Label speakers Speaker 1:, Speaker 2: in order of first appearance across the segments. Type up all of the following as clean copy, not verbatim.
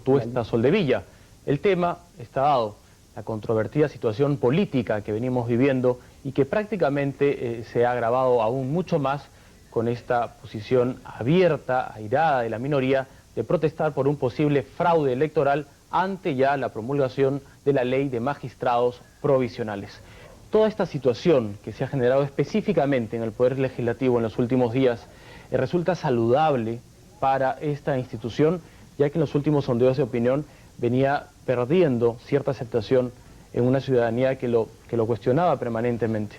Speaker 1: Tuesta Soldevilla. El tema está dado, la controvertida situación política que venimos viviendo y que prácticamente se ha agravado aún mucho más con esta posición abierta, airada de la minoría de protestar por un posible fraude electoral ante ya la promulgación de la ley de magistrados provisionales. Toda esta situación que se ha generado específicamente en el Poder Legislativo en los últimos días resulta saludable para esta institución, ya que en los últimos sondeos de opinión venía perdiendo cierta aceptación en una ciudadanía que lo cuestionaba permanentemente.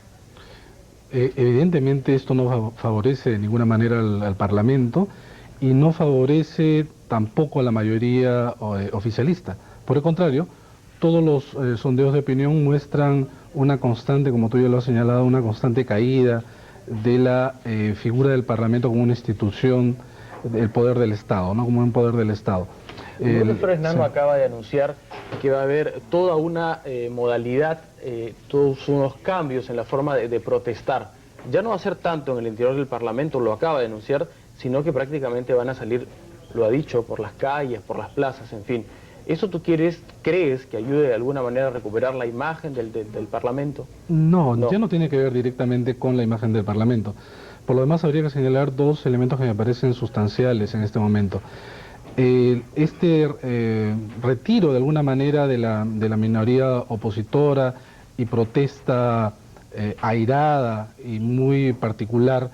Speaker 2: Evidentemente esto no favorece de ninguna manera al Parlamento y no favorece tampoco a la mayoría oficialista. Por el contrario, todos los sondeos de opinión muestran una constante, como tú ya lo has señalado, una constante caída de la figura del Parlamento como una institución del poder del Estado, ¿no? Como un poder del Estado.
Speaker 1: El profesor Hernando acaba de anunciar que va a haber toda una modalidad, todos unos cambios en la forma de protestar. Ya no va a ser tanto en el interior del Parlamento, lo acaba de anunciar, sino que prácticamente van a salir, lo ha dicho, por las calles, por las plazas, en fin. ¿Eso tú crees que ayude de alguna manera a recuperar la imagen del Parlamento?
Speaker 2: No, ya no tiene que ver directamente con la imagen del Parlamento. Por lo demás, habría que señalar dos elementos que me parecen sustanciales en este momento. Retiro de alguna manera de la minoría opositora y protesta airada y muy particular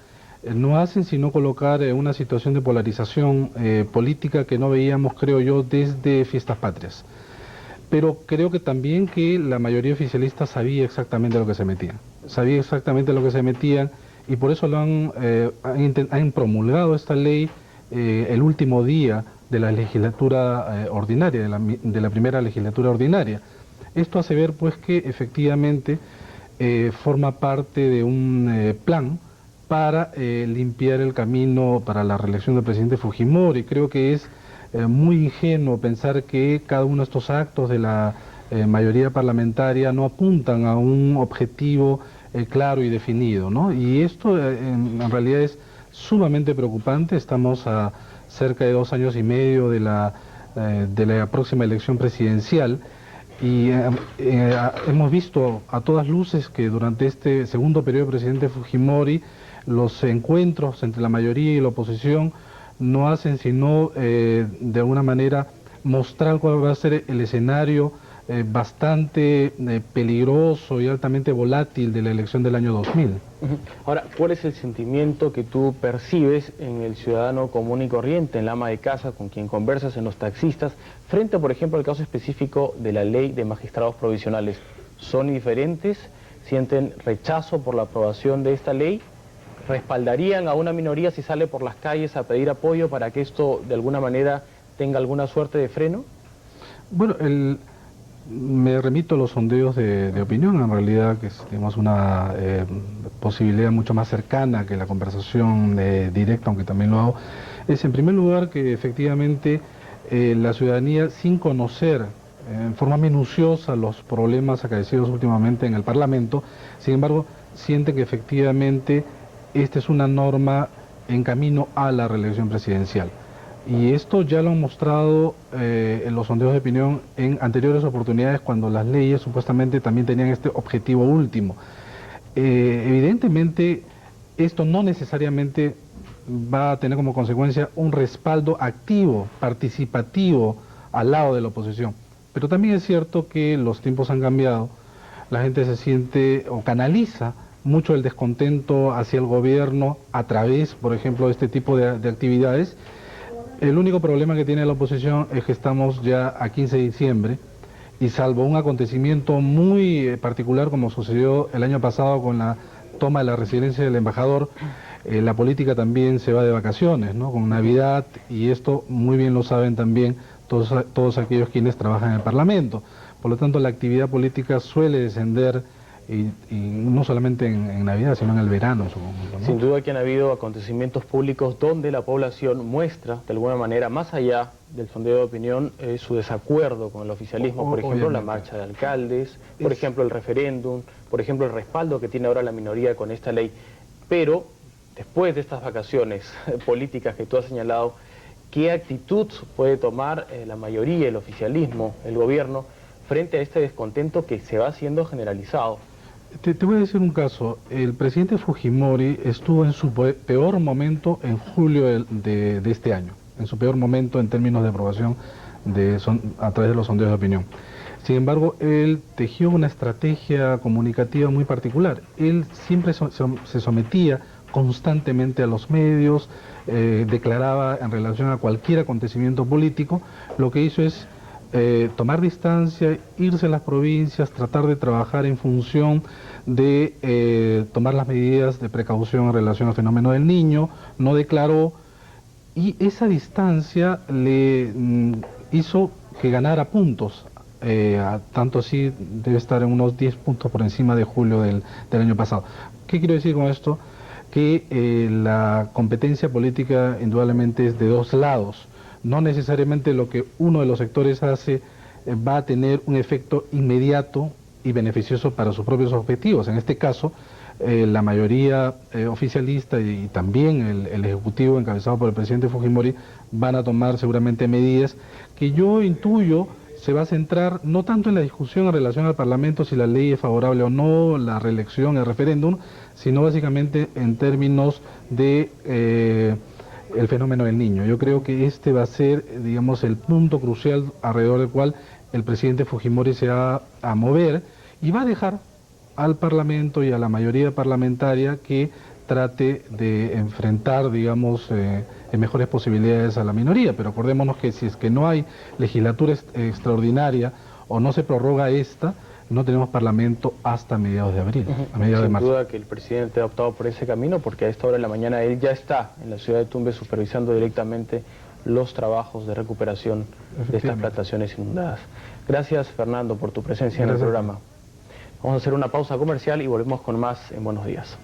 Speaker 2: no hacen sino colocar una situación de polarización política que no veíamos, creo yo, desde Fiestas Patrias. Pero creo que también que la mayoría oficialista sabía exactamente lo que se metían. Sabía exactamente lo que se metían y por eso han promulgado esta ley el último día de la legislatura ordinaria, de la primera legislatura ordinaria. Esto hace ver pues que efectivamente forma parte de un plan para limpiar el camino para la reelección del presidente Fujimori. Creo que es muy ingenuo pensar que cada uno de estos actos de la mayoría parlamentaria no apuntan a un objetivo claro y definido, ¿no? Y esto en realidad es sumamente preocupante. Estamos a cerca de 2 años y medio de la próxima elección presidencial y hemos visto a todas luces que durante este segundo periodo del presidente Fujimori los encuentros entre la mayoría y la oposición no hacen sino de alguna manera mostrar cuál va a ser el escenario bastante peligroso y altamente volátil de la elección del año 2000.
Speaker 1: Ahora, ¿cuál es el sentimiento que tú percibes en el ciudadano común y corriente, en la ama de casa, con quien conversas, en los taxistas, frente, por ejemplo, al caso específico de la ley de magistrados provisionales? ¿Son diferentes? ¿Sienten rechazo por la aprobación de esta ley? ¿Respaldarían a una minoría si sale por las calles a pedir apoyo para que esto de alguna manera tenga alguna suerte de freno?
Speaker 2: Bueno, me remito a los sondeos de opinión, en realidad que tenemos una posibilidad mucho más cercana que la conversación directa, aunque también lo hago, es en primer lugar que efectivamente la ciudadanía, sin conocer en forma minuciosa los problemas acaecidos últimamente en el Parlamento, sin embargo, siente que efectivamente esta es una norma en camino a la reelección presidencial. Y esto ya lo han mostrado en los sondeos de opinión en anteriores oportunidades cuando las leyes supuestamente también tenían este objetivo último. Evidentemente, esto no necesariamente va a tener como consecuencia un respaldo activo, participativo al lado de la oposición. Pero también es cierto que los tiempos han cambiado, la gente se siente o canaliza mucho el descontento hacia el gobierno a través, por ejemplo, de este tipo de actividades. El único problema que tiene la oposición es que estamos ya a 15 de diciembre y salvo un acontecimiento muy particular como sucedió el año pasado con la toma de la residencia del embajador, la política también se va de vacaciones, ¿no? Con Navidad, y esto muy bien lo saben también todos aquellos quienes trabajan en el Parlamento. Por lo tanto, la actividad política suele descender y no solamente en Navidad, sino en el verano en su conjunto, ¿no?
Speaker 1: Sin duda que han habido acontecimientos públicos donde la población muestra, de alguna manera, más allá del sondeo de opinión, su desacuerdo con el oficialismo. Por ejemplo, la marcha de alcaldes, por ejemplo, el referéndum, por ejemplo, el respaldo que tiene ahora la minoría con esta ley. Pero, después de estas vacaciones políticas que tú has señalado, ¿qué actitud puede tomar la mayoría, el oficialismo, el gobierno, frente a este descontento que se va haciendo generalizado?
Speaker 2: Te voy a decir un caso. El presidente Fujimori estuvo en su peor momento en julio de este año, en su peor momento en términos de aprobación a través de los sondeos de opinión. Sin embargo, él tejió una estrategia comunicativa muy particular. Él siempre se sometía constantemente a los medios, declaraba en relación a cualquier acontecimiento político. Lo que hizo es tomar distancia, irse a las provincias, tratar de trabajar en función de tomar las medidas de precaución en relación al fenómeno del Niño. No declaró, y esa distancia le hizo que ganara puntos. Tanto así debe estar en unos 10 puntos por encima de julio del año pasado. ¿Qué quiero decir con esto? Que la competencia política indudablemente es de dos lados. No necesariamente lo que uno de los sectores hace va a tener un efecto inmediato y beneficioso para sus propios objetivos. En este caso, la mayoría oficialista y también el Ejecutivo encabezado por el presidente Fujimori van a tomar seguramente medidas que yo intuyo se va a centrar no tanto en la discusión en relación al Parlamento, si la ley es favorable o no, la reelección, el referéndum, sino básicamente en términos de el fenómeno del Niño. Yo creo que este va a ser, digamos, el punto crucial alrededor del cual el presidente Fujimori se va a mover y va a dejar al Parlamento y a la mayoría parlamentaria que trate de enfrentar, digamos, en mejores posibilidades a la minoría. Pero acordémonos que si es que no hay legislatura extraordinaria o no se prorroga esta, no tenemos Parlamento hasta mediados de abril, a mediados de marzo.
Speaker 1: Sin duda que el presidente ha optado por ese camino, porque a esta hora de la mañana él ya está en la ciudad de Tumbes supervisando directamente los trabajos de recuperación de estas plantaciones inundadas. Gracias, Fernando, por tu presencia en el programa. Vamos a hacer una pausa comercial y volvemos con más en Buenos Días.